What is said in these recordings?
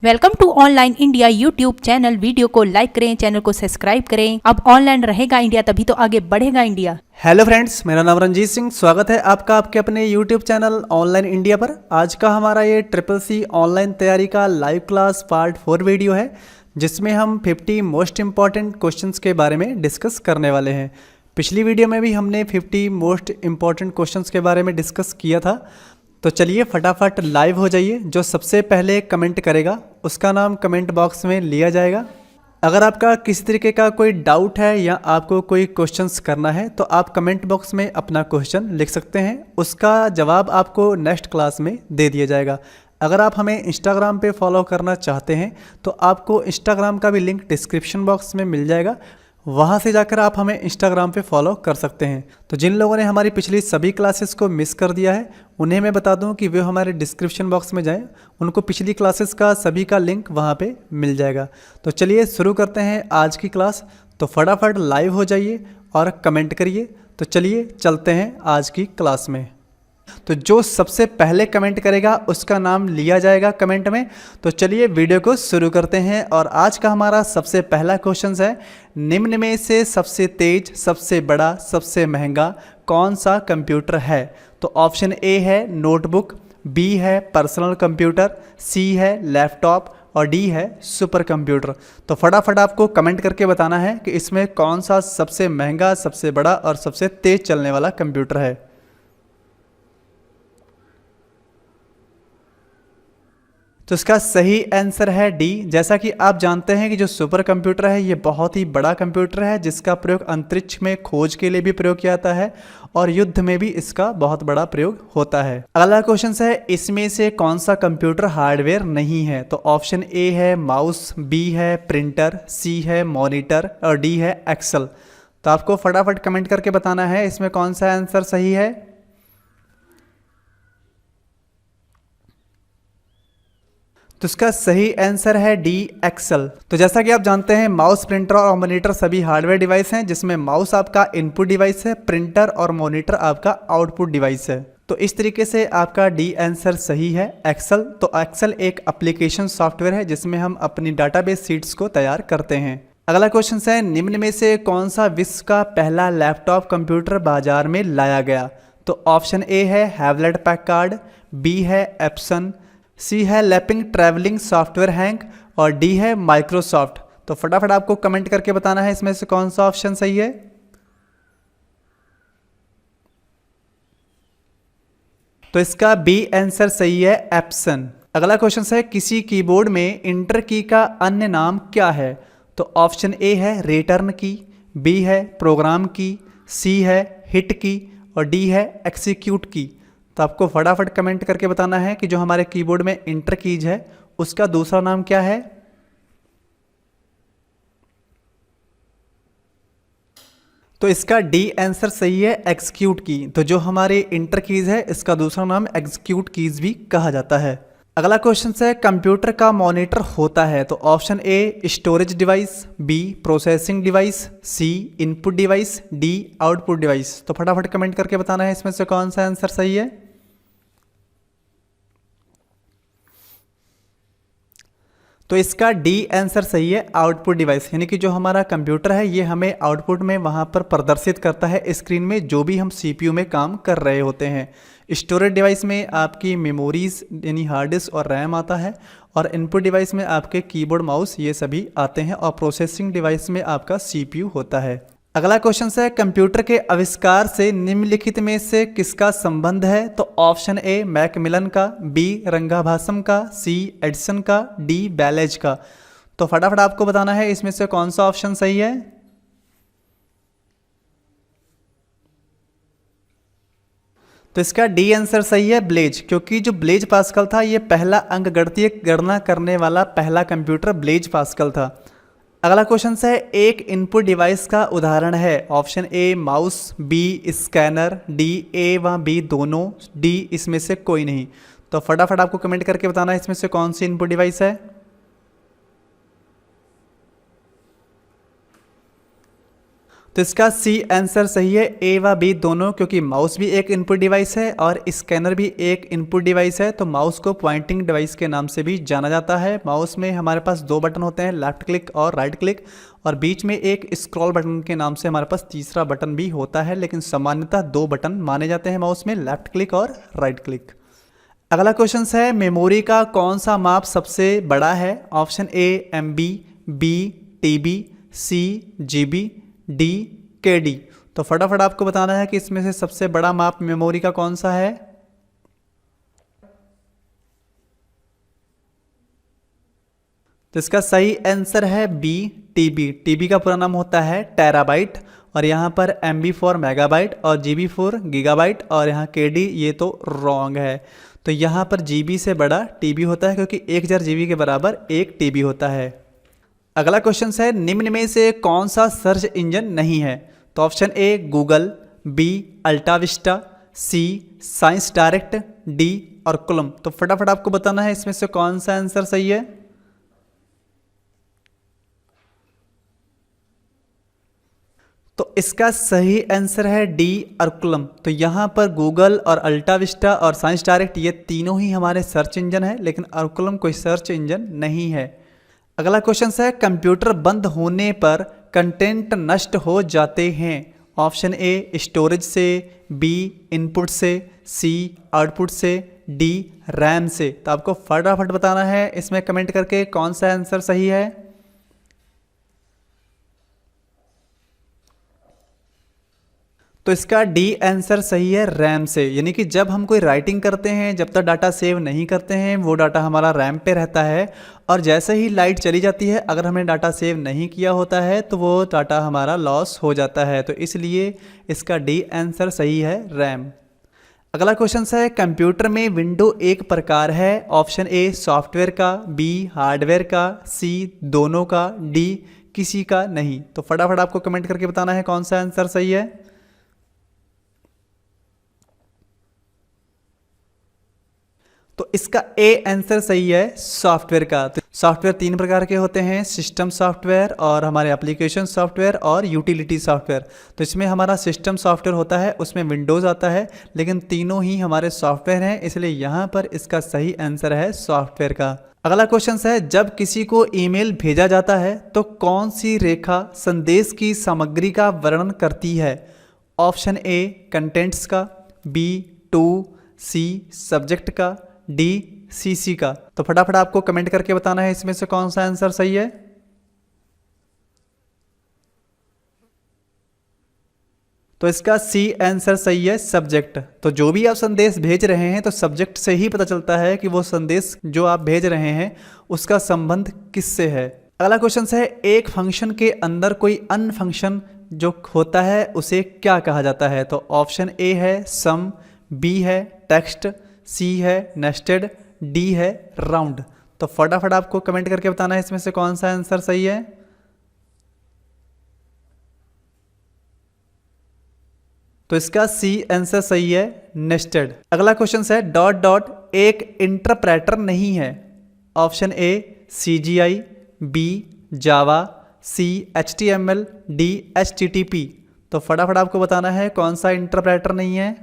Welcome to online India YouTube channel. Video को like करें, channel को सब्सक्राइब करें। अब ऑनलाइन रहेगा इंडिया तभी तो आगे बढ़ेगा इंडिया। हेलो फ्रेंड्स, मेरा नाम रंजीत सिंह। स्वागत है आपका आपके अपने यूट्यूब चैनल ऑनलाइन इंडिया पर। आज का हमारा ये CCC ऑनलाइन तैयारी का लाइव क्लास पार्ट 4 वीडियो है, जिसमें हम 50 मोस्ट इम्पॉर्टेंट क्वेश्चंस के बारे में डिस्कस करने वाले हैं। पिछली वीडियो में भी हमने 50 मोस्ट इम्पॉर्टेंट क्वेश्चंस के बारे में डिस्कस किया था। तो चलिए फटाफट लाइव हो जाइए। जो सबसे पहले कमेंट करेगा उसका नाम कमेंट बॉक्स में लिया जाएगा। अगर आपका किसी तरीके का कोई डाउट है या आपको कोई क्वेश्चंस करना है तो आप कमेंट बॉक्स में अपना क्वेश्चन लिख सकते हैं। उसका जवाब आपको नेक्स्ट क्लास में दे दिया जाएगा। अगर आप हमें इंस्टाग्राम पे फॉलो करना चाहते हैं तो आपको इंस्टाग्राम का भी लिंक डिस्क्रिप्शन बॉक्स में मिल जाएगा। वहाँ से जाकर आप हमें इंस्टाग्राम पे फॉलो कर सकते हैं। तो जिन लोगों ने हमारी पिछली सभी क्लासेस को मिस कर दिया है उन्हें मैं बता दूं कि वे हमारे डिस्क्रिप्शन बॉक्स में जाएं, उनको पिछली क्लासेस का सभी का लिंक वहाँ पे मिल जाएगा। तो चलिए शुरू करते हैं आज की क्लास। तो फटाफट लाइव हो जाइए और कमेंट करिए। तो चलिए चलते हैं आज की क्लास में। तो जो सबसे पहले कमेंट करेगा उसका नाम लिया जाएगा कमेंट में। तो चलिए वीडियो को शुरू करते हैं। और आज का हमारा सबसे पहला क्वेश्चन है, निम्न में से सबसे तेज, सबसे बड़ा, सबसे महंगा कौन सा कंप्यूटर है? तो ऑप्शन ए है नोटबुक, बी है पर्सनल कंप्यूटर, सी है लैपटॉप और डी है सुपर कंप्यूटर। तो फटाफट आपको कमेंट करके बताना है कि इसमें कौन सा सबसे महंगा, सबसे बड़ा और सबसे तेज चलने वाला कंप्यूटर है। तो इसका सही आंसर है डी। जैसा कि आप जानते हैं कि जो सुपर कंप्यूटर है ये बहुत ही बड़ा कंप्यूटर है, जिसका प्रयोग अंतरिक्ष में खोज के लिए भी प्रयोग किया जाता है और युद्ध में भी इसका बहुत बड़ा प्रयोग होता है। अगला क्वेश्चन है, इसमें से कौन सा कंप्यूटर हार्डवेयर नहीं है? तो ऑप्शन ए है माउस, बी है प्रिंटर, सी है मॉनिटर और डी है एक्सेल। तो आपको फटाफट कमेंट करके बताना है इसमें कौन सा आंसर सही है। तो इसका सही आंसर है डी एक्सेल। तो जैसा कि आप जानते हैं माउस, प्रिंटर और मॉनिटर सभी हार्डवेयर डिवाइस हैं, जिसमें माउस आपका इनपुट डिवाइस है, प्रिंटर और मॉनिटर आपका आउटपुट डिवाइस है। तो इस तरीके से आपका डी आंसर सही है एक्सेल। तो एक्सेल एक एप्लीकेशन सॉफ्टवेयर है जिसमें हम अपनी डाटाबेस शीट्स को तैयार करते हैं। अगला क्वेश्चन है, निम्न में से कौन सा विश्व का पहला लैपटॉप कंप्यूटर बाजार में लाया गया? तो ऑप्शन ए है हैवलेट पैकर्ड, बी है एप्सन, सी है लैपिंग ट्रैवलिंग सॉफ्टवेयर हैंक और डी है माइक्रोसॉफ्ट। तो फटाफट आपको कमेंट करके बताना है इसमें से कौन सा ऑप्शन सही है। तो इसका बी आंसर सही है एप्सन। अगला क्वेश्चन है, किसी कीबोर्ड में इंटर की का अन्य नाम क्या है? तो ऑप्शन ए है रिटर्न की, बी है प्रोग्राम की, सी है हिट की और डी है एक्सिक्यूट की। तो आपको फटाफट कमेंट करके बताना है कि जो हमारे कीबोर्ड में इंटर कीज है उसका दूसरा नाम क्या है। तो इसका डी आंसर सही है एक्सिक्यूट की। तो जो हमारे इंटर कीज है इसका दूसरा नाम एक्सिक्यूट कीज भी कहा जाता है। अगला क्वेश्चन है, कंप्यूटर का मॉनिटर होता है? तो option A storage device, B processing device, C input device, D output device. तो फटाफट कमेंट करके बताना है इसमें से कौन सा आंसर सही है। तो इसका डी आंसर सही है आउटपुट डिवाइस। यानी कि जो हमारा कंप्यूटर है ये हमें आउटपुट में वहाँ पर प्रदर्शित करता है स्क्रीन में जो भी हम सीपीयू में काम कर रहे होते हैं। स्टोरेज डिवाइस में आपकी मेमोरीज यानी हार्ड डिस्क और रैम आता है और इनपुट डिवाइस में आपके कीबोर्ड, माउस ये सभी आते हैं और प्रोसेसिंग डिवाइस में आपका सीपीयू होता है। अगला क्वेश्चन है, कंप्यूटर के आविष्कार से निम्नलिखित में से किसका संबंध है? तो ऑप्शन ए मैकमिलन का, बी रंगाभासम का, सी एडिसन का, डी बैलेज का। तो फटाफट आपको बताना है इसमें से कौन सा ऑप्शन सही है। तो इसका डी आंसर सही है ब्लेज, क्योंकि जो ब्लेज पास्कल था ये पहला अंकगणितीय गणना करने वाला पहला कंप्यूटर ब्लेज पास्कल था। अगला क्वेश्चन है, एक इनपुट डिवाइस का उदाहरण है? Option A mouse, B scanner, D A व बी दोनों, डी इसमें से कोई नहीं। तो फटाफट आपको कमेंट करके बताना है इसमें से कौन सी इनपुट डिवाइस है। तो इसका सी आंसर सही है, ए व बी दोनों, क्योंकि माउस भी एक इनपुट डिवाइस है और स्कैनर भी एक इनपुट डिवाइस है। तो माउस को पॉइंटिंग डिवाइस के नाम से भी जाना जाता है। माउस में हमारे पास दो बटन होते हैं, लेफ्ट क्लिक और राइट क्लिक, और बीच में एक स्क्रॉल बटन के नाम से हमारे पास तीसरा बटन भी होता है, लेकिन सामान्यतः दो बटन माने जाते हैं माउस में, लेफ्ट क्लिक और राइट क्लिक। अगला क्वेश्चन है, मेमोरी का कौन सा माप सबसे बड़ा है? Option A MB, B TB, C GB, D KD। तो फटाफट आपको बताना है कि इसमें से सबसे बड़ा माप मेमोरी का कौन सा है। तो इसका सही आंसर है बी TB। TB का पूरा नाम होता है टेराबाइट, और यहाँ पर MB फॉर मेगाबाइट और GB फॉर गीगाबाइट, और यहाँ KD ये तो रॉन्ग है। तो यहाँ पर GB से बड़ा TB होता है, क्योंकि 1000 GB के बराबर 1 TB होता है। अगला क्वेश्चन है, निम्न में से कौन सा सर्च इंजन नहीं है? तो option A Google, B AltaVista, C Science Direct, D Orkut. तो फटाफट आपको बताना है इसमें से कौन सा आंसर सही है। तो इसका सही आंसर है डी अर्कुलम। तो यहाँ पर गूगल और अल्टाविस्टा और साइंस डायरेक्ट ये तीनों ही हमारे सर्च इंजन है, लेकिन अर्कुलम कोई सर्च इंजन नहीं है। अगला क्वेश्चन है, कंप्यूटर बंद होने पर कंटेंट नष्ट हो जाते हैं? ऑप्शन ए स्टोरेज से, बी इनपुट से, सी आउटपुट से, डी रैम से। तो आपको फटाफट बताना है इसमें कमेंट करके कौन सा आंसर सही है। तो इसका डी आंसर सही है, रैम से। यानी कि जब हम कोई राइटिंग करते हैं, जब तक डाटा सेव नहीं करते हैं, वो डाटा हमारा रैम पे रहता है, और जैसे ही लाइट चली जाती है, अगर हमने डाटा सेव नहीं किया होता है तो वो डाटा हमारा लॉस हो जाता है। तो इसलिए इसका डी आंसर सही है, रैम। अगला क्वेश्चन है, कंप्यूटर में विंडो एक प्रकार है? ऑप्शन ए सॉफ्टवेयर का, बी हार्डवेयर का, सी दोनों का, डी किसी का नहीं। तो फटाफट आपको कमेंट करके बताना है कौन सा आंसर सही है। तो इसका ए आंसर सही है, सॉफ्टवेयर का। तो सॉफ्टवेयर तीन प्रकार के होते हैं, सिस्टम सॉफ्टवेयर और हमारे एप्लीकेशन सॉफ्टवेयर और यूटिलिटी सॉफ्टवेयर। तो इसमें हमारा सिस्टम सॉफ्टवेयर होता है, उसमें विंडोज़ आता है, लेकिन तीनों ही हमारे सॉफ्टवेयर हैं, इसलिए यहाँ पर इसका सही आंसर है सॉफ्टवेयर का। अगला क्वेश्चन है, जब किसी को ईमेल भेजा जाता है तो कौन सी रेखा संदेश की सामग्री का वर्णन करती है? ऑप्शन ए कंटेंट्स का, बी टू, सी सब्जेक्ट का, डी CC का। तो फटाफट आपको कमेंट करके बताना है इसमें से कौन सा आंसर सही है। तो इसका सी आंसर सही है, सब्जेक्ट। तो जो भी आप संदेश भेज रहे हैं तो सब्जेक्ट से ही पता चलता है कि वो संदेश जो आप भेज रहे हैं उसका संबंध किससे है। अगला क्वेश्चन है, एक फंक्शन के अंदर कोई अन्य फंक्शन जो होता है उसे क्या कहा जाता है? तो ऑप्शन ए है सम, बी है टेक्स्ट, सी है नेस्टेड, डी है राउंड। तो फटाफट आपको कमेंट करके बताना है इसमें से कौन सा आंसर सही है। तो इसका सी आंसर सही है, नेस्टेड। अगला क्वेश्चन है, डॉट डॉट एक इंटरप्रेटर नहीं है? Option A CGI, B Java, C HTML, D HTTP। तो फटाफट आपको बताना है कौन सा इंटरप्रेटर नहीं है।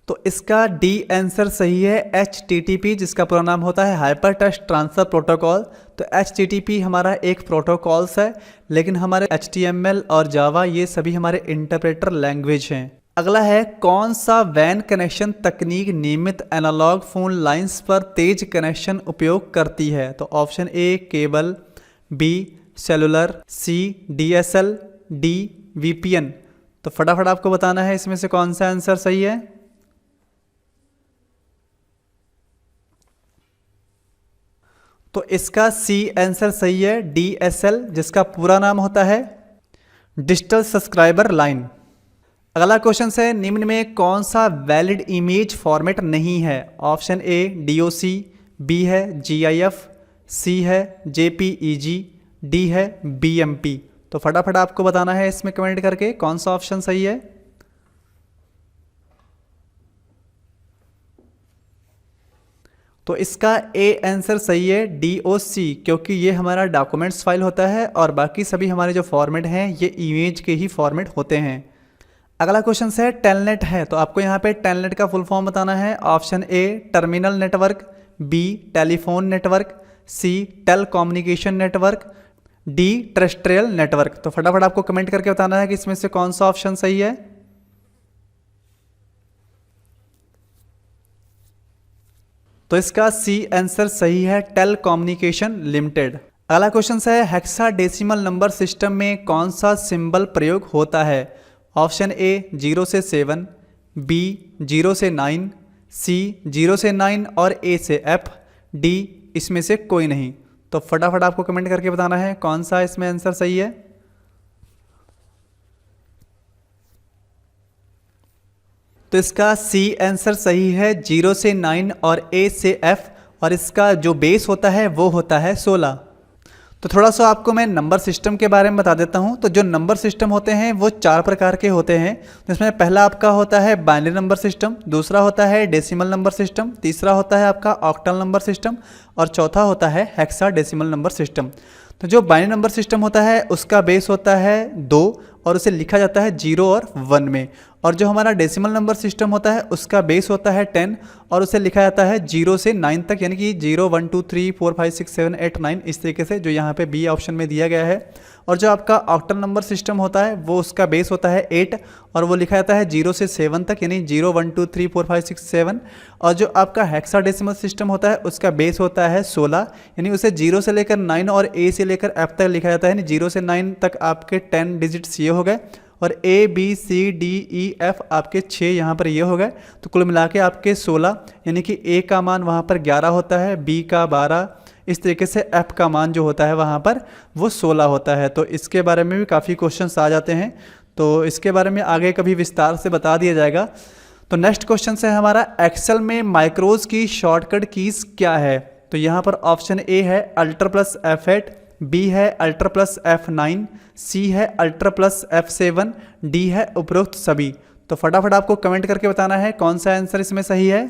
तो इसका डी आंसर सही है, HTTP, जिसका पूरा नाम होता है हाइपर टेक्स्ट ट्रांसफर प्रोटोकॉल। तो HTTP हमारा एक प्रोटोकॉल्स है, लेकिन हमारे HTML और जावा ये सभी हमारे इंटरप्रेटर लैंग्वेज हैं। अगला है, कौन सा वैन कनेक्शन तकनीक नियमित एनालॉग फोन लाइंस पर तेज कनेक्शन उपयोग करती है? तो option A cable, B cellular, C DSL, D VPN। तो फटाफट आपको बताना है इसमें से कौन सा आंसर सही है। तो इसका सी आंसर सही है, DSL, जिसका पूरा नाम होता है डिजिटल सब्सक्राइबर लाइन। अगला क्वेश्चन है, निम्न में कौन सा वैलिड इमेज फॉर्मेट नहीं है? ऑप्शन ए DOC, बी है GIF, सी है JPEG, डी है BMP। तो फटाफट आपको बताना है इसमें कमेंट करके कौन सा ऑप्शन सही है। तो इसका ए आंसर सही है, DOC, क्योंकि ये हमारा डॉक्यूमेंट्स फाइल होता है और बाकी सभी हमारे जो फॉर्मेट हैं ये इमेज के ही फॉर्मेट होते हैं। अगला क्वेश्चन है टेलनेट है, तो आपको यहाँ पे टेलनेट का फुल फॉर्म बताना है। Option A terminal network, B telephone network, C telecommunication network, D terrestrial network. तो फटाफट आपको कमेंट करके बताना है कि इसमें से कौन सा ऑप्शन सही है। तो इसका सी आंसर सही है, टेल कम्युनिकेशन लिमिटेड। अगला क्वेश्चन है हेक्साडेसिमल नंबर सिस्टम में कौन सा सिंबल प्रयोग होता है। ऑप्शन ए 0 से 7, बी 0 से 9, सी 0 से 9 और ए से F, डी इसमें से कोई नहीं। तो फटाफट आपको कमेंट करके बताना है कौन सा इसमें आंसर सही है। तो इसका सी आंसर सही है, 0 से 9 और ए से F, और इसका जो बेस होता है वो होता है 16। तो थोड़ा सा आपको मैं नंबर सिस्टम के बारे में बता देता हूं। तो जो नंबर सिस्टम होते हैं वो 4 प्रकार के होते हैं, जिसमें पहला आपका होता है बाइनरी नंबर सिस्टम, दूसरा होता है डेसिमल नंबर सिस्टम, तीसरा होता है आपका ऑक्टल नंबर सिस्टम और चौथा होता है हेक्साडेसिमल नंबर सिस्टम। तो जो बाइनरी नंबर सिस्टम होता है उसका बेस होता है 2 और उसे लिखा जाता है 0 और 1 में, और जो हमारा डेसिमल नंबर सिस्टम होता है उसका बेस होता है 10 और उसे लिखा जाता है 0 से 9 तक, यानी कि 0 1 2 3 4 5 6 7 8 9 इस तरीके से, जो यहाँ पे बी ऑप्शन में दिया गया है। और जो आपका ऑक्टल नंबर सिस्टम होता है वो उसका बेस होता है 8 और वो लिखा जाता है 0 से 7 तक, यानी 0 1 2 3 4 5 6 7। और जो आपका हेक्साडेसिमल सिस्टम होता है उसका बेस होता है 16, यानी उसे 0 से लेकर 9 और ए से लेकर F तक लिखा जाता है, यानी 0 से 9 तक आपके 10 डिजिट्स ये हो गए और A B C D E F आपके 6 यहाँ पर ये हो गए। तो कुल मिला के आपके 16, यानी कि A का मान वहाँ पर 11 होता है, B का 12, इस तरीके से F का मान जो होता है वहाँ पर वो 16 होता है। तो इसके बारे में भी काफ़ी क्वेश्चंस आ जाते हैं, तो इसके बारे में आगे कभी विस्तार से बता दिया जाएगा। तो नेक्स्ट क्वेश्चन है हमारा एक्सेल में माइक्रोज की शॉर्टकट कीज़ क्या है। तो यहाँ पर ऑप्शन ए है Alt+F8, बी है Alt+F9, सी है Alt+F7, डी है उपरोक्त सभी। तो फटाफट आपको कमेंट करके बताना है कौन सा आंसर इसमें सही है।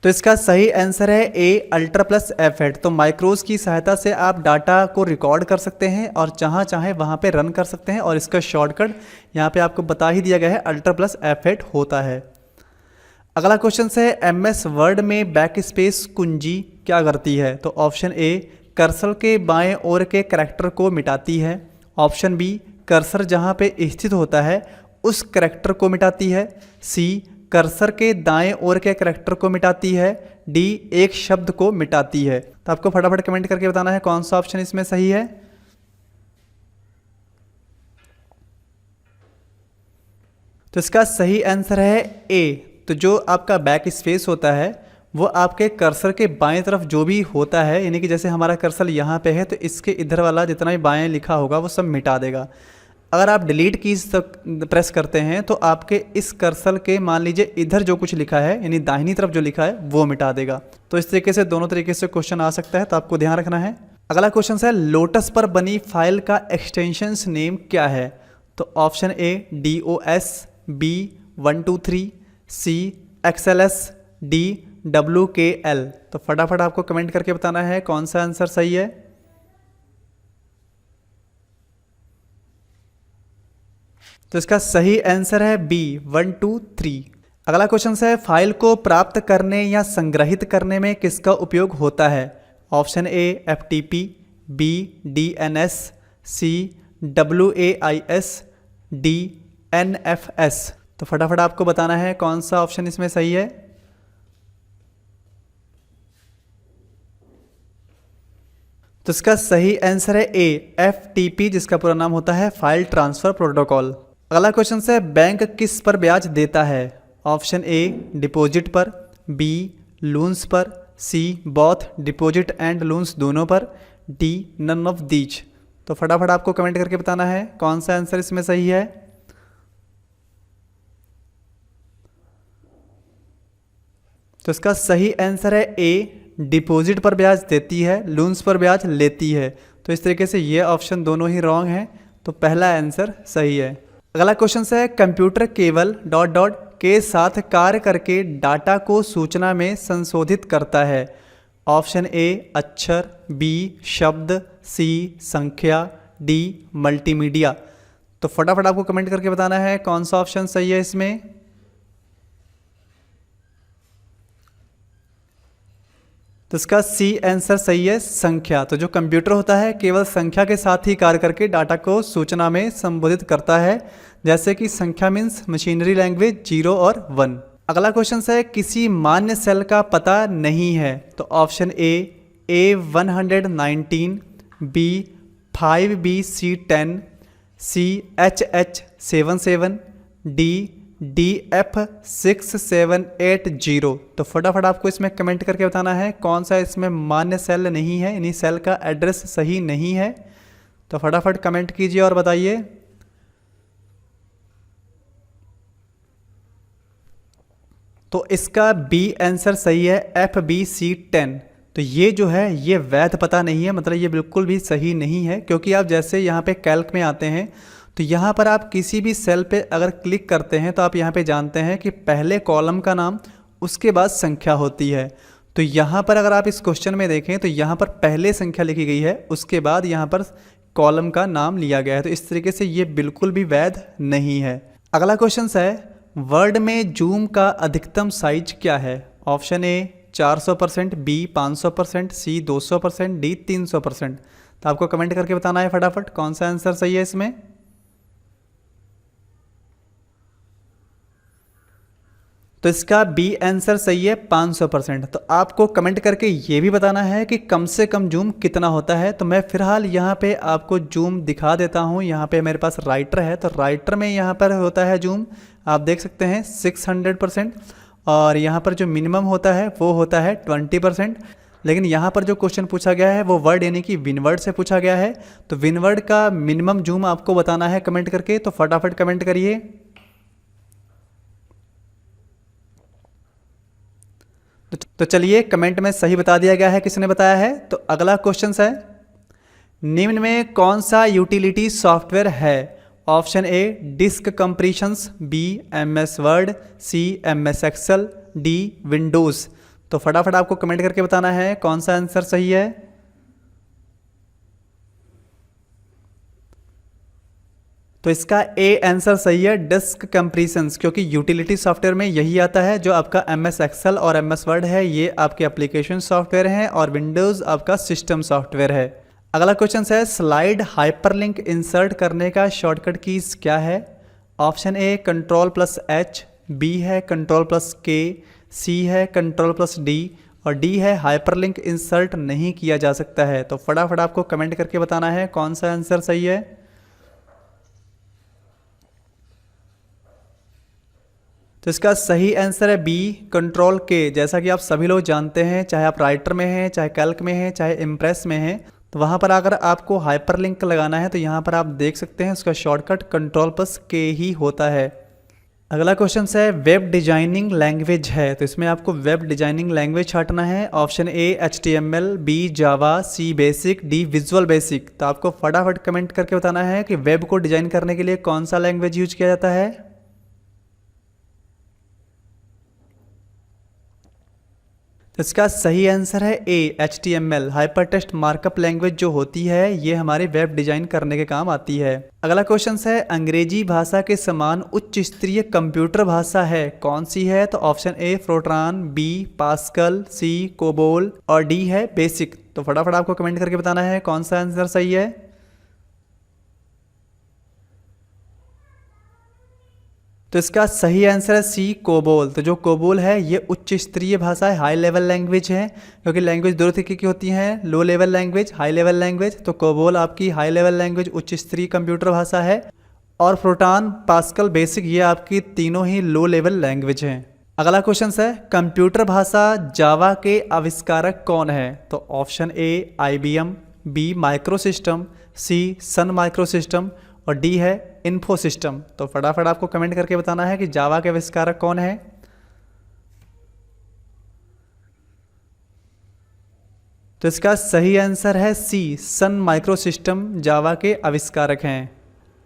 तो इसका सही आंसर है ए Alt+F8। तो माइक्रोज की सहायता से आप डाटा को रिकॉर्ड कर सकते हैं और जहाँ चाहे वहाँ पे रन कर सकते हैं, और इसका शॉर्टकट यहाँ पे आपको बता ही दिया गया है, Alt+F8 होता है। अगला क्वेश्चन है MS वर्ड में बैकस्पेस कुंजी क्या करती है। तो ऑप्शन ए कर्सर के बाएं ओर के करैक्टर को मिटाती है, ऑप्शन बी कर्सर जहां पे स्थित होता है उस करैक्टर को मिटाती है, सी कर्सर के दाएं ओर के करैक्टर को मिटाती है, डी एक शब्द को मिटाती है। तो आपको फटाफट कमेंट करके बताना है कौन सा ऑप्शन इसमें सही है। तो इसका सही आंसर है ए। तो जो आपका बैक स्पेस होता है वो आपके कर्सर के बाएं तरफ जो भी होता है, यानी कि जैसे हमारा कर्सर यहाँ पे है तो इसके इधर वाला जितना भी बाएं लिखा होगा वो सब मिटा देगा। अगर आप डिलीट कीज प्रेस करते हैं तो आपके इस कर्सर के मान लीजिए इधर जो कुछ लिखा है यानी दाहिनी तरफ जो लिखा है वो मिटा देगा। तो इस तरीके से दोनों तरीके से क्वेश्चन आ सकता है, तो आपको ध्यान रखना है। अगला क्वेश्चन है लोटस पर बनी फाइल का एक्सटेंशंस नेम क्या है। तो option A DOS, B 123, C XLS, D WKL। तो फटाफट आपको कमेंट करके बताना है कौन सा आंसर सही है। तो इसका सही आंसर है बी 123। अगला क्वेश्चन है फाइल को प्राप्त करने या संग्रहित करने में किसका उपयोग होता है। Option A FTP, B DNS, C WAIS, D NFS। तो फटाफट आपको बताना है कौन सा ऑप्शन इसमें सही है। तो इसका सही आंसर है ए FTP, जिसका पूरा नाम होता है फाइल ट्रांसफर प्रोटोकॉल। अगला क्वेश्चन है बैंक किस पर ब्याज देता है। ऑप्शन ए डिपॉजिट पर, बी लोन्स पर, C both deposit and loans दोनों पर, डी नन ऑफ दीज। तो फटाफट आपको कमेंट करके बताना है कौन सा आंसर इसमें सही है। तो इसका सही आंसर है ए डिपॉजिट पर ब्याज देती है, लोन्स पर ब्याज लेती है। तो इस तरीके से ये ऑप्शन दोनों ही रॉन्ग हैं, तो पहला आंसर सही है। अगला क्वेश्चन है कंप्यूटर केवल ... के साथ कार्य करके डाटा को सूचना में संशोधित करता है? ऑप्शन ए अक्षर, बी शब्द, सी संख्या, डी मल्टीमीडिया। तो फटाफट आपको कमेंट करके बताना है कौन सा ऑप्शन सही है इसमें। तो इसका सी आंसर सही है, संख्या। तो जो कंप्यूटर होता है केवल संख्या के साथ ही कार्य करके डाटा को सूचना में संबोधित करता है, जैसे कि संख्या मीन्स मशीनरी लैंग्वेज 0 और 1। अगला क्वेश्चन है किसी मान्य सेल का पता नहीं है। तो option A 119, B 5BC10, C HH77, D DF6780। तो फटाफट आपको इसमें कमेंट करके बताना है कौन सा इसमें मान्य सेल नहीं है, यानी सेल का एड्रेस सही नहीं है। तो फटाफट कमेंट कीजिए और बताइए। तो इसका बी आंसर सही है, FBC10। तो ये जो है ये वैध पता नहीं है, मतलब ये बिल्कुल भी सही नहीं है, क्योंकि आप जैसे यहाँ पे कैल्क में आते हैं तो यहाँ पर आप किसी भी सेल पे अगर क्लिक करते हैं तो आप यहाँ पे जानते हैं कि पहले कॉलम का नाम उसके बाद संख्या होती है। तो यहाँ पर अगर आप इस क्वेश्चन में देखें तो यहाँ पर पहले संख्या लिखी गई है, उसके बाद यहाँ पर कॉलम का नाम लिया गया है। तो इस तरीके से ये बिल्कुल भी वैध नहीं है। अगला क्वेश्चन है वर्ड में जूम का अधिकतम साइज क्या है? Option A 400%, B 500%, C 200%, D 300%। तो आपको कमेंट करके बताना है फटाफट कौन सा आंसर सही है इसमें। तो इसका बी आंसर सही है, 500%। तो आपको कमेंट करके ये भी बताना है कि कम से कम जूम कितना होता है। तो मैं फिलहाल यहाँ पे आपको जूम दिखा देता हूँ। यहाँ पे मेरे पास राइटर है, तो राइटर में यहाँ पर होता है जूम, आप देख सकते हैं 600%। और यहाँ पर जो मिनिमम होता है वो होता है 20%। लेकिन यहाँ पर जो क्वेश्चन पूछा गया है वो वर्ड यानी कि विनवर्ड से पूछा गया है। तो विनवर्ड का मिनिमम जूम आपको बताना है कमेंट करके, तो फटाफट कमेंट करिए। तो चलिए कमेंट में सही बता दिया गया है, किसने बताया है। तो अगला क्वेश्चन है निम्न में कौन सा यूटिलिटी सॉफ्टवेयर है? Option A disk compressions, B MS Word, C MS Excel, D Windows. तो फटाफट आपको कमेंट करके बताना है कौन सा आंसर सही है। तो इसका ए आंसर सही है, डिस्क कंप्रेशंस, क्योंकि यूटिलिटी सॉफ्टवेयर में यही आता है। जो आपका MS एक्सेल और MS वर्ड है ये आपके एप्लीकेशन सॉफ्टवेयर हैं, और विंडोज़ आपका सिस्टम सॉफ्टवेयर है। अगला क्वेश्चन है स्लाइड हाइपरलिंक इंसर्ट करने का शॉर्टकट कीज क्या है? ऑप्शन ए Ctrl+H, बी है Ctrl+K, सी है Ctrl+D, और डी है हाइपरलिंक इंसर्ट नहीं किया जा सकता है। तो फटाफट आपको कमेंट करके बताना है कौन सा आंसर सही है। तो इसका सही आंसर है बी Ctrl+K। जैसा कि आप सभी लोग जानते हैं, चाहे आप राइटर में हैं, चाहे कैल्क में हैं, चाहे इम्प्रेस में हैं, तो वहाँ पर अगर आपको हाइपरलिंक लगाना है तो यहाँ पर आप देख सकते हैं उसका शॉर्टकट Ctrl+K ही होता है। अगला क्वेश्चन है वेब डिजाइनिंग लैंग्वेज है, तो इसमें आपको वेब डिजाइनिंग लैंग्वेज छाटना है। Option A HTML, B Java, C Basic, D Visual Basic. तो आपको फटाफट कमेंट करके बताना है कि वेब को डिजाइन करने के लिए कौन सा लैंग्वेज यूज किया जाता है। तो इसका सही आंसर है ए HTML। हाइपरटेक्स्ट मार्कअप लैंग्वेज जो होती है ये हमारे वेब डिजाइन करने के काम आती है। अगला क्वेश्चन है अंग्रेजी भाषा के समान उच्च स्तरीय कंप्यूटर भाषा है, कौन सी है? तो option A Fortran, B Pascal, C COBOL, और डी है बेसिक। तो फटाफट आपको कमेंट करके बताना है कौन सा आंसर सही है। तो इसका सही आंसर है सी कोबोल। तो जो कोबोल है ये उच्च स्तरीय भाषा है, हाई लेवल लैंग्वेज है, क्योंकि लैंग्वेज दो तरीके की होती हैं, low level language, high level language. तो कोबोल आपकी हाई लेवल लैंग्वेज उच्च स्तरीय कंप्यूटर भाषा है, और फोर्ट्रान, पास्कल, बेसिक ये आपकी तीनों ही लो लेवल लैंग्वेज हैं। अगला क्वेश्चन है कंप्यूटर भाषा जावा के आविष्कारक कौन है? तो option A IBM, B Microsystem, C Sun Microsystem, और डी है इन्फोसिस्टम। तो फटाफट आपको कमेंट करके बताना है कि जावा के आविष्कारक कौन है। तो इसका सही आंसर है सी सन माइक्रोसिस्टम जावा के आविष्कारक हैं।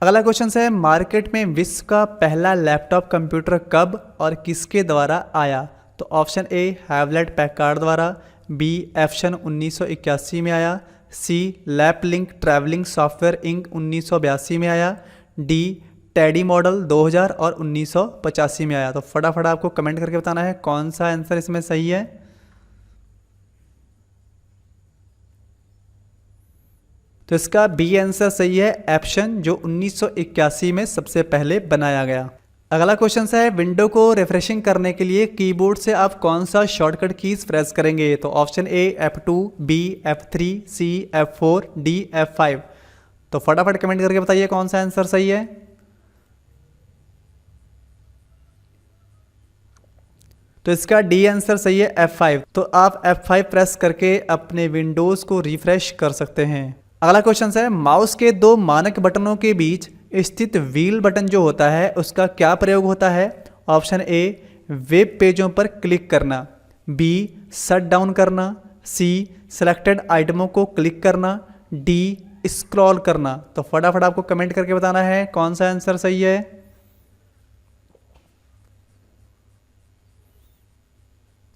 अगला क्वेश्चन है, मार्केट में विश्व का पहला लैपटॉप कंप्यूटर कब और किसके द्वारा आया? तो ऑप्शन ए हैवलेट पैकार्ड द्वारा, बी एफसन 1981 में आया, सी लैपलिंक ट्रैवलिंग सॉफ्टवेयर इंक 1982 में आया, डी टेडी मॉडल 2000 और 1985 में आया। तो फटाफट आपको कमेंट करके बताना है कौन सा आंसर इसमें सही है। तो इसका बी आंसर सही है, एप्सन, जो 1981 में सबसे पहले बनाया गया। अगला क्वेश्चन है, विंडो को रिफ्रेशिंग करने के लिए कीबोर्ड से आप कौन सा शॉर्टकट कीज प्रेस करेंगे? तो option A F2, B F3, C F4, D F5। तो फटाफट कमेंट करके बताइए कौन सा आंसर सही है। तो इसका डी आंसर सही है, F5। तो आप F5 प्रेस करके अपने विंडोज को रिफ्रेश कर सकते हैं। अगला क्वेश्चन है, माउस के दो मानक बटनों के बीच स्थित व्हील बटन जो होता है उसका क्या प्रयोग होता है? ऑप्शन ए वेब पेजों पर क्लिक करना, बी शट डाउन करना, सी सिलेक्टेड आइटमों को क्लिक करना, डी स्क्रॉल करना। तो फटाफट आपको कमेंट करके बताना है कौन सा आंसर सही है।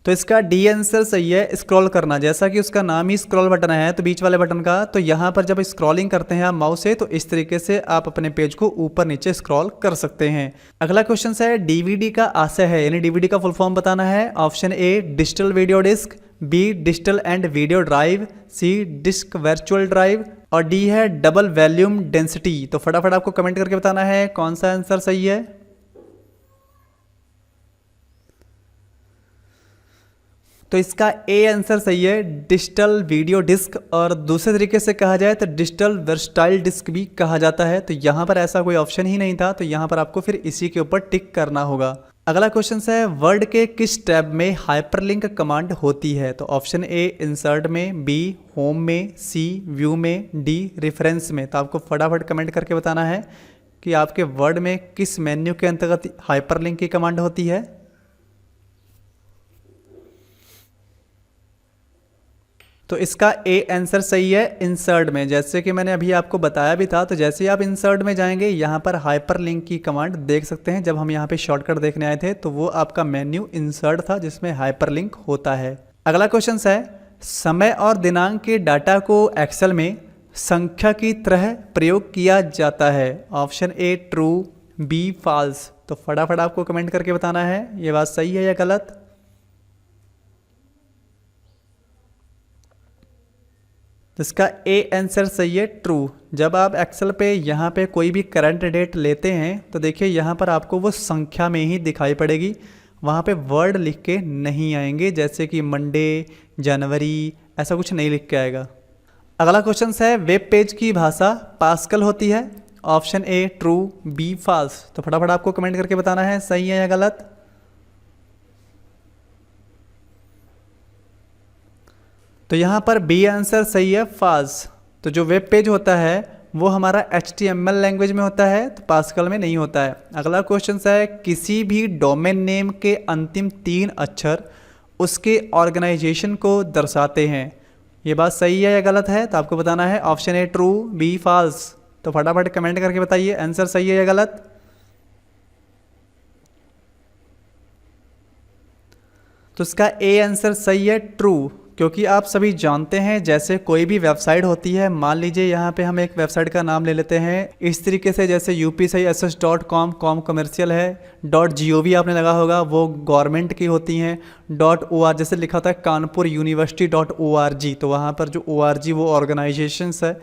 तो इसका डी आंसर सही है, स्क्रॉल करना। जैसा कि उसका नाम ही स्क्रॉल बटन है तो बीच वाले बटन का, तो यहाँ पर जब स्क्रॉलिंग करते हैं आप माउस से तो इस तरीके से आप अपने पेज को ऊपर नीचे स्क्रॉल कर सकते हैं। अगला क्वेश्चन है, डीवीडी का आशय है, यानी डीवीडी का फुल फॉर्म बताना है। Option A digital video disk, B digital and video drive, C disk virtual drive और डी है डबल वॉल्यूम डेंसिटी। तो फटाफट आपको कमेंट करके बताना है कौन सा आंसर सही है। तो इसका ए आंसर सही है, डिजिटल वीडियो डिस्क, और दूसरे तरीके से कहा जाए तो डिजिटल वर्सटाइल डिस्क भी कहा जाता है। तो यहाँ पर ऐसा कोई ऑप्शन ही नहीं था, तो यहाँ पर आपको फिर इसी के ऊपर टिक करना होगा। अगला क्वेश्चन है, वर्ड के किस टैब में हाइपरलिंक कमांड होती है? तो ऑप्शन ए इंसर्ट में, बी होम में, सी व्यू में, डी रेफरेंस में। तो आपको फटाफट कमेंट करके बताना है कि आपके वर्ड में किस मेन्यू के अंतर्गत हाइपरलिंक की कमांड होती है। तो इसका ए आंसर सही है, इंसर्ट में। जैसे कि मैंने अभी आपको बताया भी था, तो जैसे ही आप इंसर्ट में जाएंगे यहाँ पर हाइपरलिंक की कमांड देख सकते हैं। जब हम यहाँ पे शॉर्टकट देखने आए थे तो वो आपका मेन्यू इंसर्ट था जिसमें हाइपरलिंक होता है। अगला क्वेश्चन है, समय और दिनांक के डाटा को एक्सेल में संख्या की तरह प्रयोग किया जाता है। Option A true, B false. तो फटाफट आपको कमेंट करके बताना है ये बात सही है या गलत। इसका ए आंसर सही है, ट्रू। जब आप एक्सेल पे यहाँ पे कोई भी करंट डेट लेते हैं तो देखिए यहाँ पर आपको वो संख्या में ही दिखाई पड़ेगी, वहाँ पे वर्ड लिख के नहीं आएंगे, जैसे कि मंडे, जनवरी, ऐसा कुछ नहीं लिख के आएगा। अगला क्वेश्चन है, वेब पेज की भाषा पास्कल होती है। Option A true, B false. तो फटाफट आपको कमेंट करके बताना है सही है या गलत। तो यहाँ पर बी आंसर सही है, फॉल्स। तो जो वेब पेज होता है वो हमारा HTML लैंग्वेज में होता है, तो पास्कल में नहीं होता है। अगला क्वेश्चन है, किसी भी डोमेन नेम के अंतिम 3 अक्षर उसके ऑर्गेनाइजेशन को दर्शाते हैं। ये बात सही है या गलत है? तो आपको बताना है option A true, B false. तो फटाफट कमेंट करके बताइए आंसर सही है या गलत। तो इसका ए आंसर सही है, ट्रू। क्योंकि आप सभी जानते हैं जैसे कोई भी वेबसाइट होती है, मान लीजिए यहाँ पे हम एक वेबसाइट का नाम ले लेते हैं इस तरीके से, जैसे upscs.com, कॉम कमर्शियल है, .gov आपने लगा होगा, वो गवर्नमेंट की होती हैं, .org जैसे लिखा होता है कानपुर यूनिवर्सिटी .org, तो वहाँ पर जो org वो ऑर्गेनाइजेशंस है।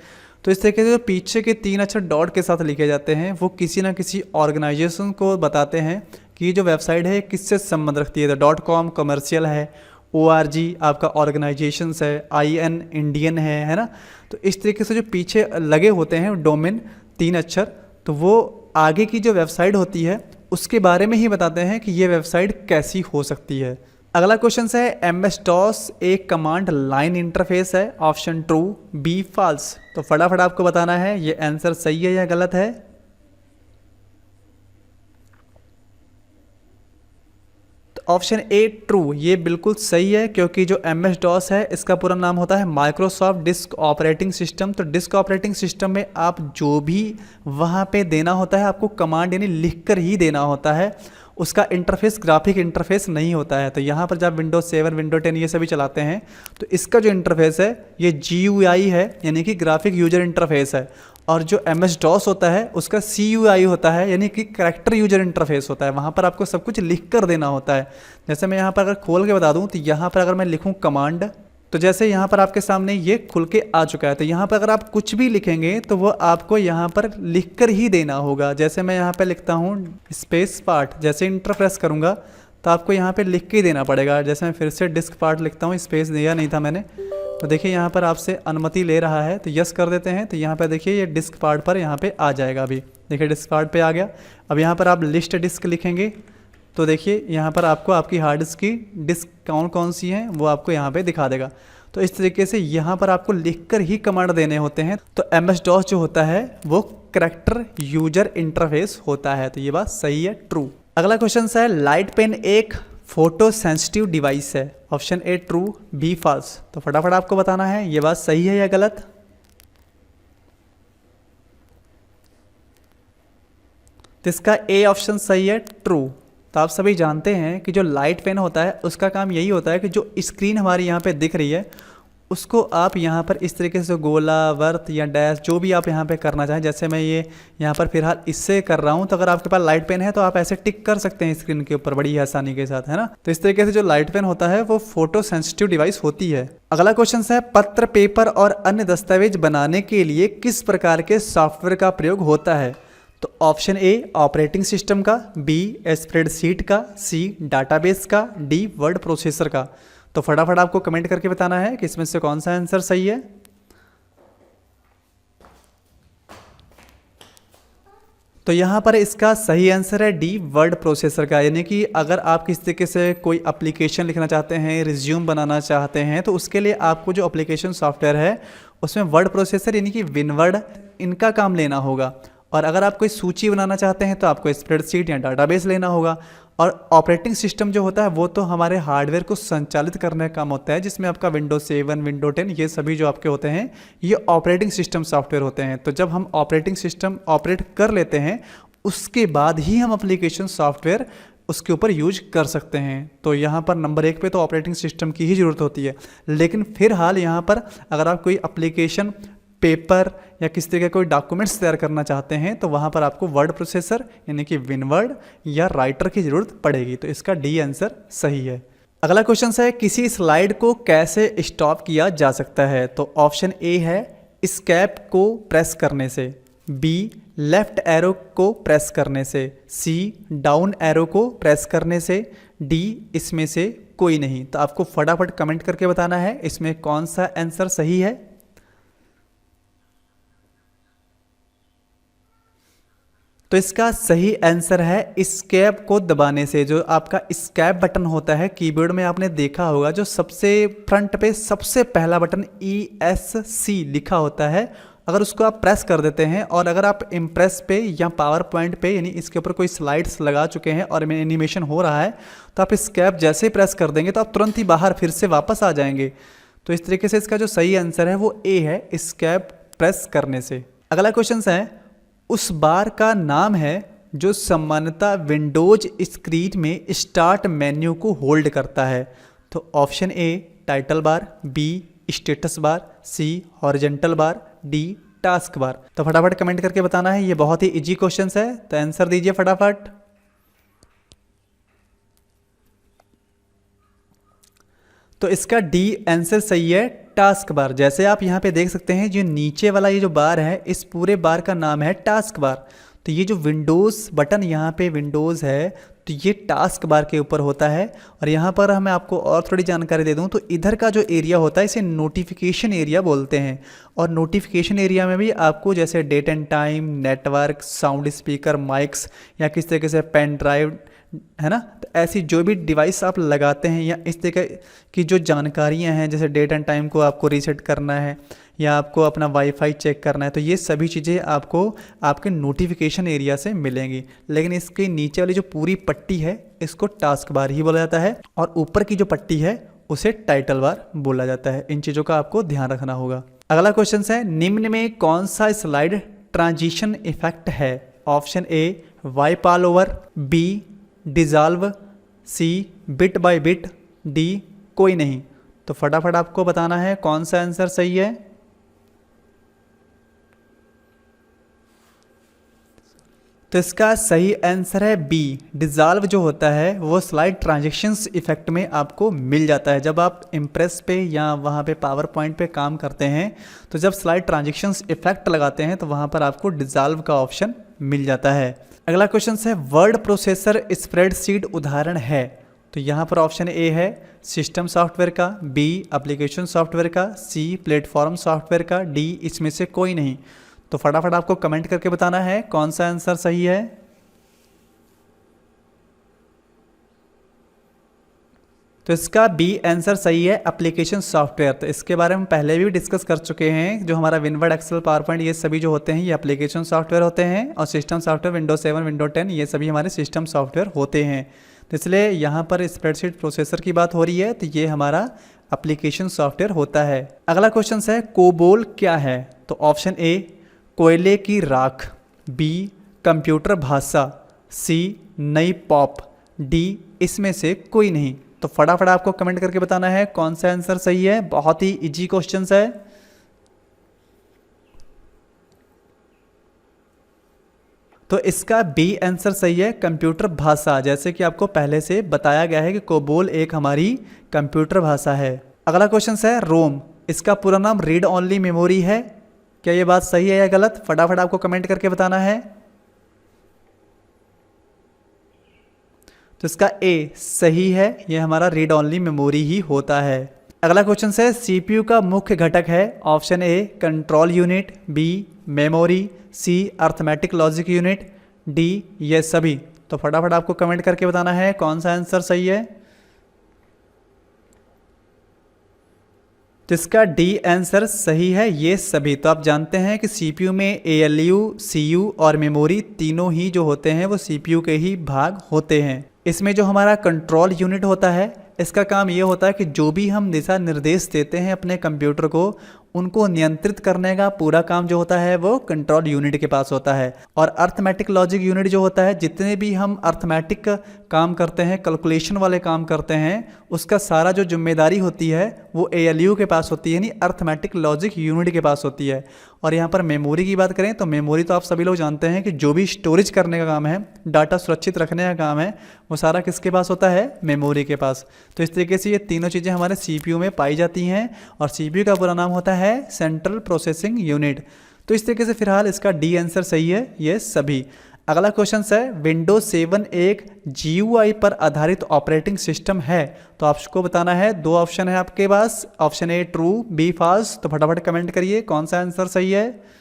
तो इस तरीके से जो पीछे के 3 अक्षर डॉट के साथ लिखे जाते हैं वो किसी ना किसी ऑर्गेनाइजेशन को बताते हैं कि जो वेबसाइट है किससे संबंध रखती है। तो .com कमर्शियल है, ORG आपका ऑर्गेनाइजेशंस है, IN इंडियन है ना। तो इस तरीके से जो पीछे लगे होते हैं डोमेन 3 अक्षर, तो वो आगे की जो वेबसाइट होती है उसके बारे में ही बताते हैं कि ये वेबसाइट कैसी हो सकती है। अगला क्वेश्चन है, MS-DOS एक कमांड लाइन इंटरफेस है। Option true, B false. तो फटाफट आपको बताना है ये आंसर सही है या गलत है। तो ऑप्शन ए ट्रू, ये बिल्कुल सही है, क्योंकि जो MS DOS है इसका पूरा नाम होता है माइक्रोसॉफ्ट डिस्क ऑपरेटिंग सिस्टम। तो डिस्क ऑपरेटिंग सिस्टम में आप जो भी वहाँ पे देना होता है आपको कमांड यानी लिख कर ही देना होता है, उसका इंटरफेस ग्राफिक इंटरफेस नहीं होता है। तो यहाँ पर जब विंडोज 7 विंडो 10 ये सभी चलाते हैं तो इसका जो इंटरफेस है ये GUI है, यानी कि ग्राफिक यूजर इंटरफेस है। और जो MS DOS होता है उसका CUI होता है, यानी कि कैरेक्टर यूजर इंटरफेस होता है। वहाँ पर आपको सब कुछ लिख कर देना होता है। जैसे मैं यहाँ पर अगर खोल के बता दूँ तो यहाँ पर अगर मैं लिखूँ कमांड, तो जैसे यहाँ पर आपके सामने ये खुल के आ चुका है। तो यहाँ पर अगर आप कुछ भी लिखेंगे तो वो आपको यहाँ पर लिख कर ही देना होगा। जैसे मैं यहाँ पर लिखता हूँ स्पेस पार्ट, जैसे इंटर प्रेस करूँगा तो आपको यहाँ पे लिख के ही देना पड़ेगा। जैसे मैं फिर से डिस्क पार्ट लिखता हूँ, स्पेस दिया नहीं था मैंने, तो देखिए यहाँ पर आपसे अनुमति ले रहा है, तो यस कर देते हैं। तो यहाँ पर देखिए ये डिस्क पार्ट पर यहाँ पे आ जाएगा। अभी देखिए डिस्क पार्ट पे आ गया। अब यहाँ पर आप लिस्ट डिस्क लिखेंगे तो देखिए यहाँ पर आपको आपकी हार्ड डिस्क की डिस्क कौन कौन सी हैं वो आपको यहाँ पे दिखा देगा। तो इस तरीके से यहाँ पर आपको लिखकर ही कमांड देने होते हैं। तो MS DOS जो होता है वो कैरेक्टर यूजर इंटरफेस होता है। तो ये बात सही है, ट्रू। अगला क्वेश्चन है लाइट पेन एक फोटो सेंसिटिव डिवाइस है। Option A true, B false. तो फटाफट आपको बताना है ये बात सही है या गलत। तो इसका ए ऑप्शन सही है, ट्रू। तो आप सभी जानते हैं कि जो लाइट पेन होता है उसका काम यही होता है कि जो स्क्रीन हमारी यहाँ पे दिख रही है उसको आप यहाँ पर इस तरीके से गोला, वर्त या डैश जो भी आप यहाँ पे करना चाहें। जैसे मैं ये यहाँ पर फिलहाल इससे कर रहा हूँ, तो अगर आपके पास लाइट पेन है तो आप ऐसे टिक कर सकते हैं स्क्रीन के ऊपर बड़ी आसानी के साथ, है ना। तो इस तरीके से जो लाइट पेन होता है वो फोटो सेंसिटिव डिवाइस होती है। अगला क्वेश्चन है पत्र, पेपर और अन्य दस्तावेज बनाने के लिए किस प्रकार के सॉफ्टवेयर का प्रयोग होता है। तो ऑप्शन ए ऑपरेटिंग सिस्टम का, बी स्प्रेडशीट का, सी डाटाबेस का, डी वर्ड प्रोसेसर का। तो फटाफट आपको कमेंट करके बताना है कि इसमें से कौन सा आंसर सही है। तो यहाँ पर इसका सही आंसर है डी वर्ड प्रोसेसर का। यानी कि अगर आप किस तरीके से कोई एप्लीकेशन लिखना चाहते हैं, रिज्यूम बनाना चाहते हैं, तो उसके लिए आपको जो एप्लीकेशन सॉफ्टवेयर है उसमें वर्ड प्रोसेसर यानी कि विनवर्ड इनका काम लेना होगा। और अगर आप कोई सूची बनाना चाहते हैं तो आपको स्प्रेडशीट या डाटाबेस लेना होगा। और ऑपरेटिंग सिस्टम जो होता है वो तो हमारे हार्डवेयर को संचालित करने का काम होता है, जिसमें आपका विंडोज 7 विंडो 10 ये सभी जो आपके होते हैं ये ऑपरेटिंग सिस्टम सॉफ्टवेयर होते हैं। तो जब हम ऑपरेटिंग सिस्टम ऑपरेट कर लेते हैं उसके बाद ही हम एप्लीकेशन सॉफ्टवेयर उसके ऊपर यूज कर सकते हैं। तो यहाँ पर नंबर 1 पे तो ऑपरेटिंग सिस्टम की ही ज़रूरत होती है। लेकिन फिलहाल यहाँ पर अगर आप कोई एप्लीकेशन, पेपर या किस तरह के कोई डॉक्यूमेंट्स तैयार करना चाहते हैं तो वहाँ पर आपको वर्ड प्रोसेसर यानी कि विनवर्ड या राइटर की ज़रूरत पड़ेगी। तो इसका डी आंसर सही है। अगला क्वेश्चन है किसी स्लाइड को कैसे स्टॉप किया जा सकता है। तो ऑप्शन ए है एस्केप को प्रेस करने से, बी लेफ्ट एरो को प्रेस करने से, सी डाउन एरो को प्रेस करने से, डी इसमें से कोई नहीं। तो आपको फटाफट कमेंट करके बताना है इसमें कौन सा आंसर सही है। तो इसका सही आंसर है एस्केप को दबाने से। जो आपका एस्केप बटन होता है कीबोर्ड में आपने देखा होगा, जो सबसे फ्रंट पे सबसे पहला बटन ESC लिखा होता है, अगर उसको आप प्रेस कर देते हैं और अगर आप इम्प्रेस पे या पावर पॉइंट पे यानी इसके ऊपर कोई स्लाइड्स लगा चुके हैं और एनिमेशन हो रहा है तो आप एस्केप जैसे ही प्रेस कर देंगे तो आप तुरंत ही बाहर फिर से वापस आ जाएंगे। तो इस तरीके से इसका जो सही आंसर है वो ए है, एस्केप प्रेस करने से। अगला क्वेश्चन है उस बार का नाम है जो सामान्यतः विंडोज स्क्रीन में स्टार्ट मेन्यू को होल्ड करता है। तो option A title bar, B status bar, C horizontal bar, D task bar. तो फटाफट कमेंट करके बताना है। ये बहुत ही इजी क्वेश्चन है तो आंसर दीजिए फटाफट। तो इसका डी आंसर सही है, टास्क बार। जैसे आप यहाँ पे देख सकते हैं जो नीचे वाला ये जो बार है इस पूरे बार का नाम है टास्क बार। तो ये जो विंडोज़ बटन यहाँ पे विंडोज़ है तो ये टास्क बार के ऊपर होता है। और यहाँ पर मैं आपको और थोड़ी जानकारी दे दूँ तो इधर का जो एरिया होता है इसे नोटिफिकेशन एरिया बोलते हैं। और नोटिफिकेशन एरिया में भी आपको जैसे date and time, network, sound speaker, mics या किस तरीके से पेन ड्राइव है ना, तो ऐसी जो भी डिवाइस आप लगाते हैं या इस तरह की जो जानकारियां हैं जैसे डेट एंड टाइम को आपको रीसेट करना है या आपको अपना वाईफाई चेक करना है, तो ये सभी चीज़ें आपको आपके नोटिफिकेशन एरिया से मिलेंगी। लेकिन इसके नीचे वाली जो पूरी पट्टी है इसको टास्क बार ही बोला जाता है, और ऊपर की जो पट्टी है उसे टाइटल बार बोला जाता है। इन चीज़ों का आपको ध्यान रखना होगा। अगला क्वेश्चन है, निम्न में कौन सा स्लाइड ट्रांजिशन इफेक्ट है? Option A wipe all over, B dissolve, C bit by bit, D कोई नहीं। तो फटाफट आपको बताना है कौन सा आंसर सही है। तो इसका सही आंसर है बी, डिजॉल्व जो होता है वो स्लाइड ट्रांजिशंस इफेक्ट में आपको मिल जाता है। जब आप इम्प्रेस पे या वहाँ पे पावर पॉइंट पे काम करते हैं तो जब स्लाइड ट्रांजिशंस इफेक्ट लगाते हैं तो वहाँ पर आपको डिजॉल्व का ऑप्शन मिल जाता है। अगला क्वेश्चन है, वर्ड प्रोसेसर स्प्रेडशीट उदाहरण है? तो यहाँ पर ऑप्शन ए है सिस्टम सॉफ्टवेयर का, बी एप्लीकेशन सॉफ्टवेयर का, सी प्लेटफॉर्म सॉफ्टवेयर का, डी इसमें से कोई नहीं। तो फटाफट आपको कमेंट करके बताना है कौन सा आंसर सही है। तो इसका बी आंसर सही है, एप्लीकेशन सॉफ्टवेयर। तो इसके बारे में पहले भी डिस्कस कर चुके हैं। जो हमारा विनवर्ड, एक्सेल, पावर पॉइंट ये सभी जो होते हैं ये एप्लीकेशन सॉफ्टवेयर होते हैं, और सिस्टम सॉफ्टवेयर विंडोज 7, विंडोज 10 ये सभी हमारे सिस्टम सॉफ्टवेयर होते हैं। तो इसलिए यहाँ पर स्प्रेडशीट प्रोसेसर की बात हो रही है, तो ये हमारा एप्लीकेशन सॉफ्टवेयर होता है। अगला क्वेश्चन है, कोबोल क्या है? तो ऑप्शन ए कोयले की राख, बी कंप्यूटर भाषा, सी नई पॉप, डी इसमें से कोई नहीं। तो फटाफट आपको कमेंट करके बताना है कौन सा आंसर सही है। बहुत ही इजी क्वेश्चन है। तो इसका बी आंसर सही है, कंप्यूटर भाषा। जैसे कि आपको पहले से बताया गया है कि कोबोल एक हमारी कंप्यूटर भाषा है। अगला क्वेश्चन है, रोम इसका पूरा नाम रीड ओनली मेमोरी है। क्या ये बात सही है या गलत? फटाफट आपको कमेंट करके बताना है। तो इसका ए सही है, ये हमारा रीड ओनली मेमोरी ही होता है। अगला क्वेश्चन है, सीपीयू का मुख्य घटक है? Option A control unit, B memory, C arithmetic logic unit, D ये सभी। तो फटाफट आपको कमेंट करके बताना है कौन सा आंसर सही है। तो इसका डी आंसर सही है, ये सभी। तो आप जानते हैं कि सीपीयू में एएलयू, सीयू और मेमोरी तीनों ही जो होते हैं वो सीपीयू के ही भाग होते हैं। इसमें जो हमारा कंट्रोल यूनिट होता है इसका काम ये होता है कि जो भी हम दिशा निर्देश देते हैं अपने कंप्यूटर को, उनको नियंत्रित करने का पूरा काम जो होता है वो कंट्रोल यूनिट के पास होता है। और अर्थमेटिक लॉजिक यूनिट जो होता है, जितने भी हम अर्थमेटिक काम करते हैं, कैलकुलेशन वाले काम करते हैं, उसका सारा जो जिम्मेदारी होती है वो एएलयू के पास होती है, यानी अर्थमेटिक लॉजिक यूनिट के पास होती है। और यहाँ पर मेमोरी की बात करें तो मेमोरी तो आप सभी लोग जानते हैं कि जो भी स्टोरेज करने का काम है, डाटा सुरक्षित रखने का काम है, वो सारा किसके पास होता है? मेमोरी के पास। तो इस तरीके से ये तीनों चीज़ें हमारे सीपीयू में पाई जाती हैं, और सीपीयू का पूरा नाम होता है सेंट्रल प्रोसेसिंग यूनिट। तो इस तरीके से फिलहाल इसका डी आंसर सही है, ये सभी। अगला क्वेश्चन है, विंडोज 7 एक GUI पर आधारित ऑपरेटिंग सिस्टम है? तो आपको बताना है, दो ऑप्शन है आपके पास, option A true, B false. तो फटाफट कमेंट करिए कौन सा आंसर सही है।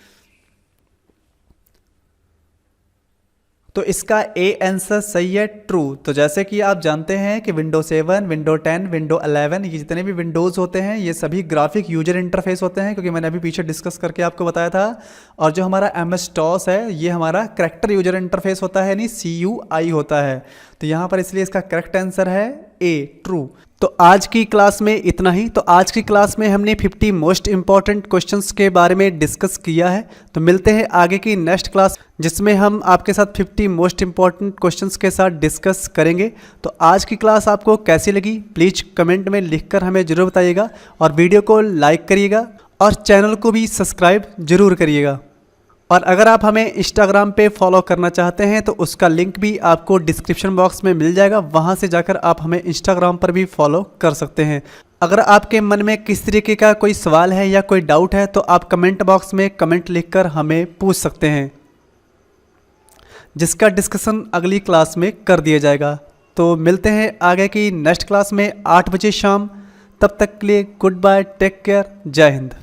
तो इसका ए आंसर सही है, ट्रू। तो जैसे कि आप जानते हैं कि विंडो 7, विंडो 10, विंडो 11 ये जितने भी विंडोज़ होते हैं ये सभी ग्राफिक यूजर इंटरफेस होते हैं, क्योंकि मैंने अभी पीछे डिस्कस करके आपको बताया था। और जो हमारा MS-DOS है ये हमारा करैक्टर यूजर इंटरफेस होता है, यानी CUI होता है। तो यहाँ पर इसलिए इसका करेक्ट आंसर है ए, ट्रू। तो आज की क्लास में इतना ही। तो आज की क्लास में हमने 50 मोस्ट इंपॉर्टेंट क्वेश्चंस के बारे में डिस्कस किया है। तो मिलते हैं आगे की नेक्स्ट क्लास, जिसमें हम आपके साथ 50 मोस्ट इंपॉर्टेंट क्वेश्चंस के साथ डिस्कस करेंगे। तो आज की क्लास आपको कैसी लगी प्लीज़ कमेंट में लिखकर हमें ज़रूर बताइएगा, और वीडियो को लाइक करिएगा और चैनल को भी सब्सक्राइब ज़रूर करिएगा। और अगर आप हमें इंस्टाग्राम पे फॉलो करना चाहते हैं तो उसका लिंक भी आपको डिस्क्रिप्शन बॉक्स में मिल जाएगा, वहाँ से जाकर आप हमें इंस्टाग्राम पर भी फॉलो कर सकते हैं। अगर आपके मन में किस तरीके का कोई सवाल है या कोई डाउट है तो आप कमेंट बॉक्स में कमेंट लिखकर हमें पूछ सकते हैं, जिसका डिस्कशन अगली क्लास में कर दिया जाएगा। तो मिलते हैं आगे की नेक्स्ट क्लास में 8 बजे शाम। तब तक के लिए गुड बाय, टेक केयर, जय हिंद।